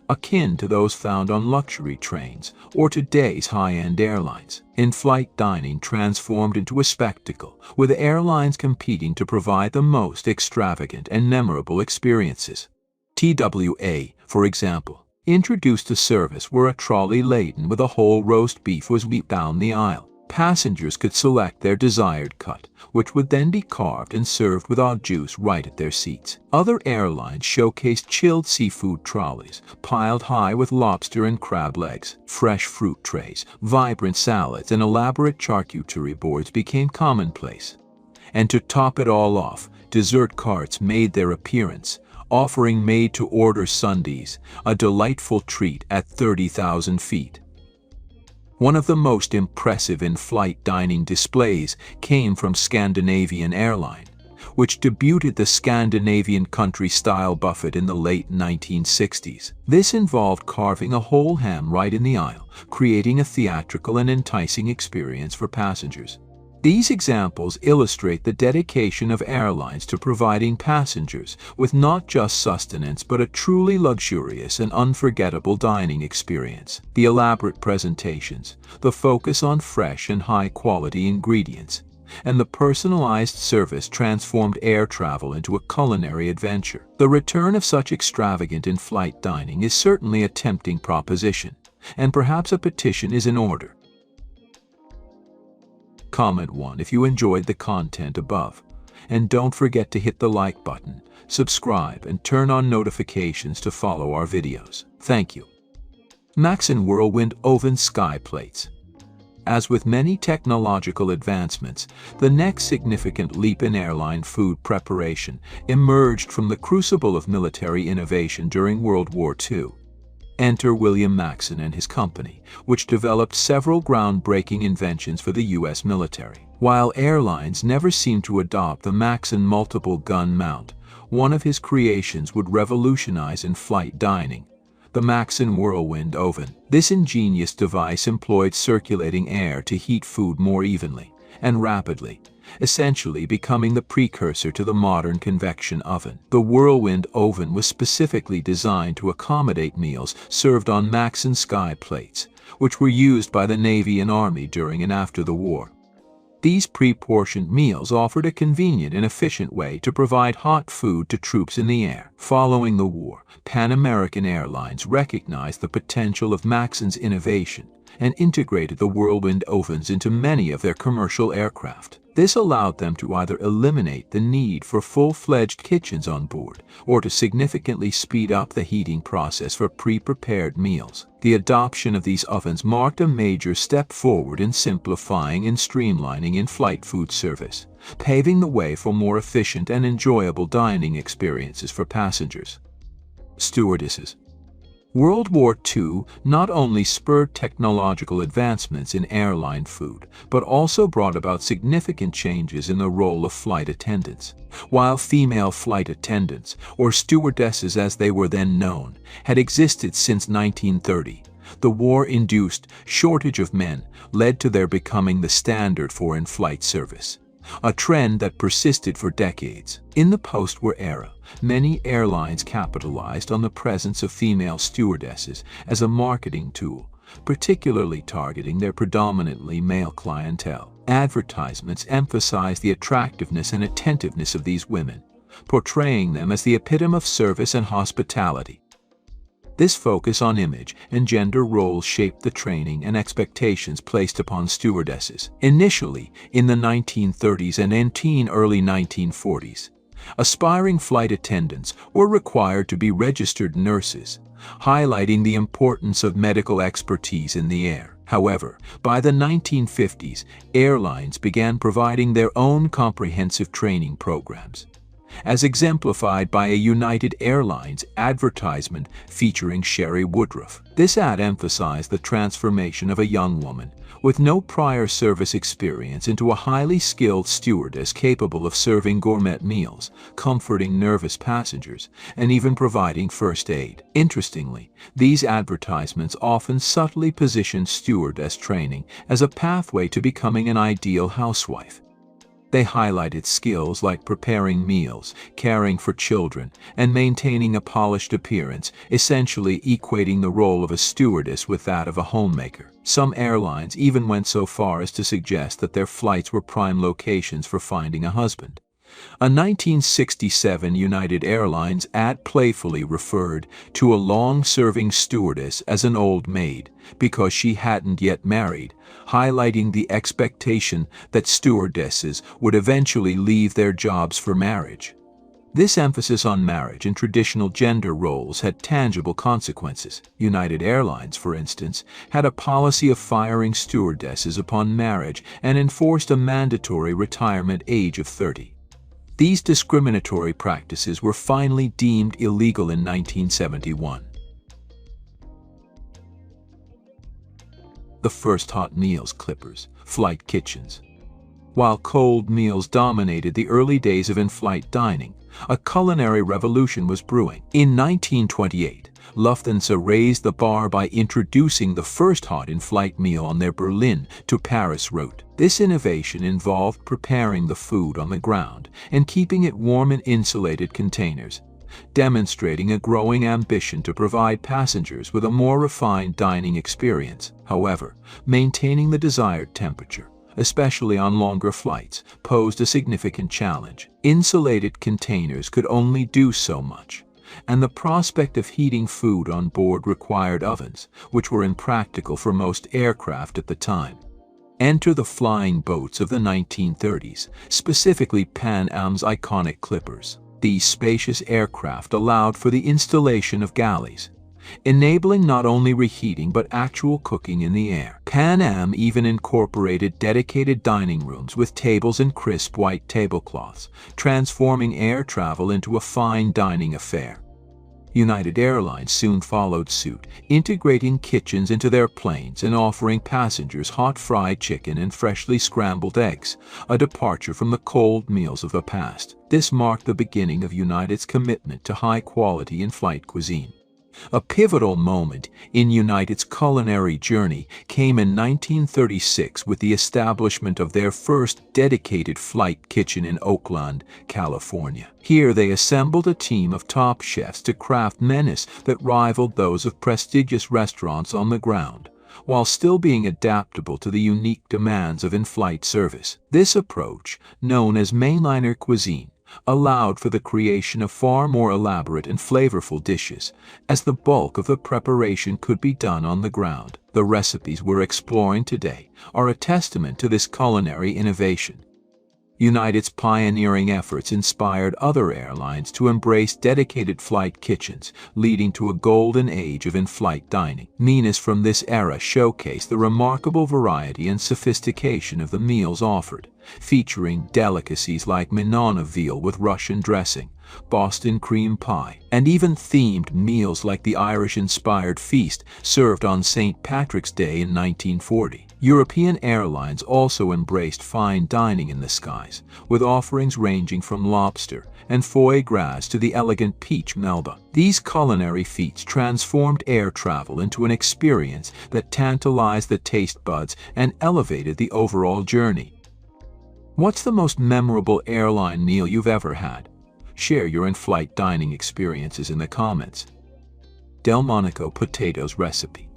akin to those found on luxury trains or today's high-end airlines. In-flight dining transformed into a spectacle, with airlines competing to provide the most extravagant and memorable experiences. TWA, for example, introduced a service where a trolley laden with a whole roast beef was whipped down the aisle. Passengers could select their desired cut, which would then be carved and served with au jus right at their seats. Other airlines showcased chilled seafood trolleys, piled high with lobster and crab legs. Fresh fruit trays, vibrant salads, and elaborate charcuterie boards became commonplace. And to top it all off, dessert carts made their appearance, offering made-to-order sundaes, a delightful treat at 30,000 feet. One of the most impressive in-flight dining displays came from Scandinavian Airline, which debuted the Scandinavian country-style buffet in the late 1960s. This involved carving a whole ham right in the aisle, creating a theatrical and enticing experience for passengers. These examples illustrate the dedication of airlines to providing passengers with not just sustenance but a truly luxurious and unforgettable dining experience. The elaborate presentations, the focus on fresh and high-quality ingredients, and the personalized service transformed air travel into a culinary adventure. The return of such extravagant in-flight dining is certainly a tempting proposition, and perhaps a petition is in order. Comment 1 if you enjoyed the content above, and don't forget to hit the like button, subscribe, and turn on notifications to follow our videos. Thank you. Maxon Whirlwind Oven Sky Plates. As with many technological advancements, the next significant leap in airline food preparation emerged from the crucible of military innovation during World War II. Enter William Maxon and his company, which developed several groundbreaking inventions for the U.S. military. While airlines never seemed to adopt the Maxon multiple gun mount, one of his creations would revolutionize in-flight dining: the Maxon Whirlwind Oven. This ingenious device employed circulating air to heat food more evenly and rapidly, essentially becoming the precursor to the modern convection oven. The Whirlwind Oven was specifically designed to accommodate meals served on Maxon sky plates, which were used by the Navy and Army during and after the war. These pre-portioned meals offered a convenient and efficient way to provide hot food to troops in the air. Following the war, Pan American Airlines recognized the potential of Maxon's innovation and integrated the Whirlwind ovens into many of their commercial aircraft. This allowed them to either eliminate the need for full-fledged kitchens on board or to significantly speed up the heating process for pre-prepared meals. The adoption of these ovens marked a major step forward in simplifying and streamlining in-flight food service, paving the way for more efficient and enjoyable dining experiences for passengers. Stewardesses. World War II not only spurred technological advancements in airline food, but also brought about significant changes in the role of flight attendants. While female flight attendants, or stewardesses as they were then known, had existed since 1930, the war-induced shortage of men led to their becoming the standard for in-flight service, a trend that persisted for decades. In the post-war era, many airlines capitalized on the presence of female stewardesses as a marketing tool, particularly targeting their predominantly male clientele. Advertisements emphasized the attractiveness and attentiveness of these women, portraying them as the epitome of service and hospitality. This focus on image and gender roles shaped the training and expectations placed upon stewardesses. Initially, in the 1930s and early 1940s, aspiring flight attendants were required to be registered nurses, highlighting the importance of medical expertise in the air. However, by the 1950s, airlines began providing their own comprehensive training programs, as exemplified by a United Airlines advertisement featuring Sherry Woodruff. This ad emphasized the transformation of a young woman with no prior service experience into a highly skilled stewardess capable of serving gourmet meals, comforting nervous passengers, and even providing first aid. Interestingly, these advertisements often subtly positioned stewardess training as a pathway to becoming an ideal housewife. They highlighted skills like preparing meals, caring for children, and maintaining a polished appearance, essentially equating the role of a stewardess with that of a homemaker. Some airlines even went so far as to suggest that their flights were prime locations for finding a husband. A 1967 United Airlines ad playfully referred to a long-serving stewardess as an old maid because she hadn't yet married, highlighting the expectation that stewardesses would eventually leave their jobs for marriage. This emphasis on marriage and traditional gender roles had tangible consequences. United Airlines, for instance, had a policy of firing stewardesses upon marriage and enforced a mandatory retirement age of 30. These discriminatory practices were finally deemed illegal in 1971. The first hot meals clippers, flight kitchens. While cold meals dominated the early days of in-flight dining, a culinary revolution was brewing. In 1928, Lufthansa raised the bar by introducing the first hot in-flight meal on their Berlin to Paris route. This innovation involved preparing the food on the ground and keeping it warm in insulated containers, demonstrating a growing ambition to provide passengers with a more refined dining experience. However, maintaining the desired temperature, especially on longer flights, posed a significant challenge. Insulated containers could only do so much, and the prospect of heating food on board required ovens, which were impractical for most aircraft at the time. Enter the flying boats of the 1930s, specifically Pan Am's iconic clippers. These spacious aircraft allowed for the installation of galleys, enabling not only reheating but actual cooking in the air. Pan Am even incorporated dedicated dining rooms with tables and crisp white tablecloths, transforming air travel into a fine dining affair. United Airlines soon followed suit, integrating kitchens into their planes and offering passengers hot fried chicken and freshly scrambled eggs, a departure from the cold meals of the past. This marked the beginning of United's commitment to high-quality in-flight cuisine. A pivotal moment in United's culinary journey came in 1936 with the establishment of their first dedicated flight kitchen in Oakland, California. Here they assembled a team of top chefs to craft menus that rivaled those of prestigious restaurants on the ground, while still being adaptable to the unique demands of in-flight service. This approach, known as mainliner cuisine, allowed for the creation of far more elaborate and flavorful dishes, as the bulk of the preparation could be done on the ground. The recipes we're exploring today are a testament to this culinary innovation. United's pioneering efforts inspired other airlines to embrace dedicated flight kitchens, leading to a golden age of in-flight dining. Menus from this era showcase the remarkable variety and sophistication of the meals offered, featuring delicacies like Minona veal with Russian dressing, Boston cream pie, and even themed meals like the Irish-inspired feast served on St. Patrick's Day in 1940. European airlines also embraced fine dining in the skies, with offerings ranging from lobster and foie gras to the elegant peach melba. These culinary feats transformed air travel into an experience that tantalized the taste buds and elevated the overall journey. What's the most memorable airline meal you've ever had? Share your in-flight dining experiences in the comments. Delmonico potatoes recipe.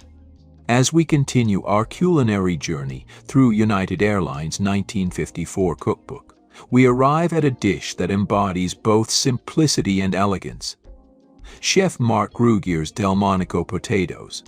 As we continue our culinary journey through United Airlines' 1954 cookbook, we arrive at a dish that embodies both simplicity and elegance. Chef Mark Rugier's Delmonico potatoes,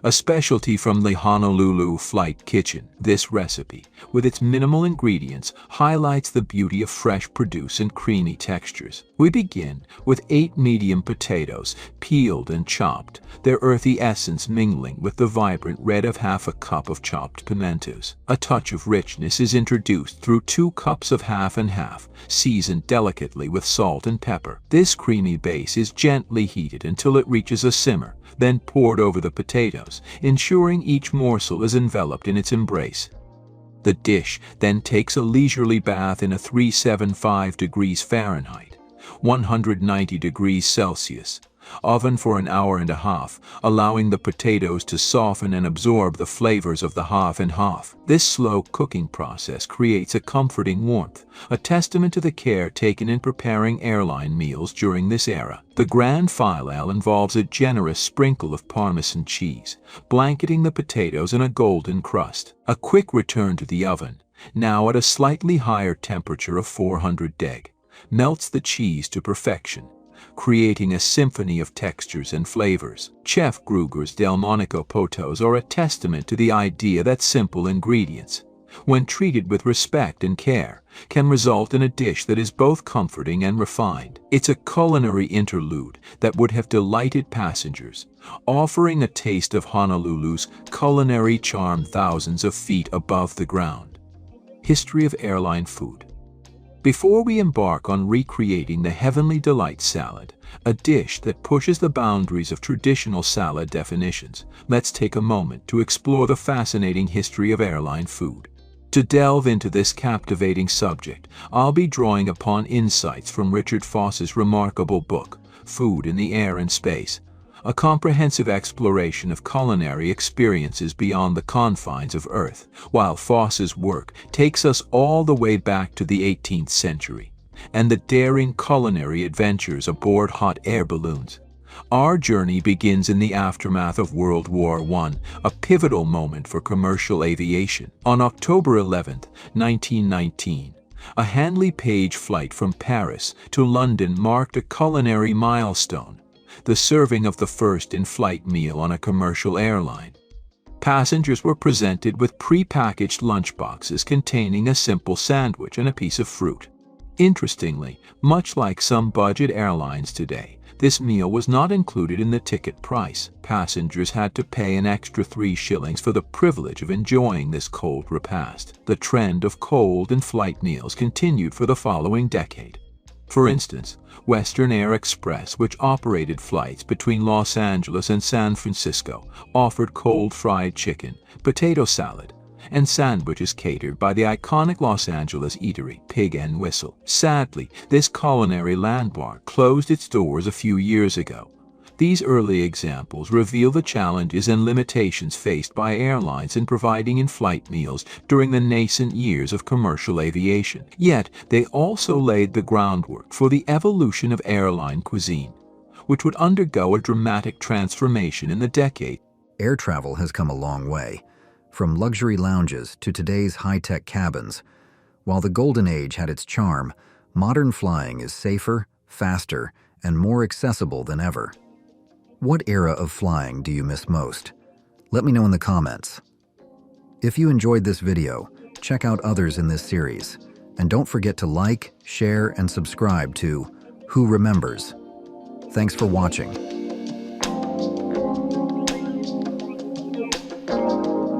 a specialty from the Honolulu Flight Kitchen. This recipe, with its minimal ingredients, highlights the beauty of fresh produce and creamy textures. We begin with 8 medium potatoes, peeled and chopped, their earthy essence mingling with the vibrant red of half a cup of chopped pimentos. A touch of richness is introduced through 2 cups of half and half, seasoned delicately with salt and pepper. This creamy base is gently heated until it reaches a simmer, then poured over the potatoes, ensuring each morsel is enveloped in its embrace. The dish then takes a leisurely bath in a 375 degrees Fahrenheit, 190 degrees Celsius, Oven for an hour and a half, allowing the potatoes to soften and absorb the flavors of the half and half. This slow cooking process creates a comforting warmth, a testament to the care taken in preparing airline meals during this era. The grand finale involves a generous sprinkle of Parmesan cheese, blanketing the potatoes in a golden crust. A quick return to the oven, now at a slightly higher temperature of 400 deg, melts the cheese to perfection, creating a symphony of textures and flavors. Chef Gruger's Delmonico potos are a testament to the idea that simple ingredients, when treated with respect and care, can result in a dish that is both comforting and refined. It's a culinary interlude that would have delighted passengers, offering a taste of Honolulu's culinary charm thousands of feet above the ground. History of airline food. Before we embark on recreating the Heavenly Delight salad, a dish that pushes the boundaries of traditional salad definitions, let's take a moment to explore the fascinating history of airline food. To delve into this captivating subject, I'll be drawing upon insights from Richard Foss's remarkable book, Food in the Air and Space, a comprehensive exploration of culinary experiences beyond the confines of Earth. While Foss's work takes us all the way back to the 18th century and the daring culinary adventures aboard hot air balloons, our journey begins in the aftermath of World War I, a pivotal moment for commercial aviation. On October 11, 1919, a Handley Page flight from Paris to London marked a culinary milestone, the serving of the first in-flight meal on a commercial airline. Passengers were presented with pre-packaged lunchboxes containing a simple sandwich and a piece of fruit. Interestingly, much like some budget airlines today, this meal was not included in the ticket price. Passengers had to pay an extra 3 shillings for the privilege of enjoying this cold repast. The trend of cold in-flight meals continued for the following decade. For instance, Western Air Express, which operated flights between Los Angeles and San Francisco, offered cold fried chicken, potato salad, and sandwiches catered by the iconic Los Angeles eatery Pig and Whistle. Sadly, this culinary landmark closed its doors a few years ago. These early examples reveal the challenges and limitations faced by airlines in providing in-flight meals during the nascent years of commercial aviation. Yet, they also laid the groundwork for the evolution of airline cuisine, which would undergo a dramatic transformation in the decade. Air travel has come a long way, from luxury lounges to today's high-tech cabins. While the golden age had its charm, modern flying is safer, faster, and more accessible than ever. What era of flying do you miss most? Let me know in the comments. If you enjoyed this video, check out others in this series. And don't forget to like, share, and subscribe to Who Remembers. Thanks for watching.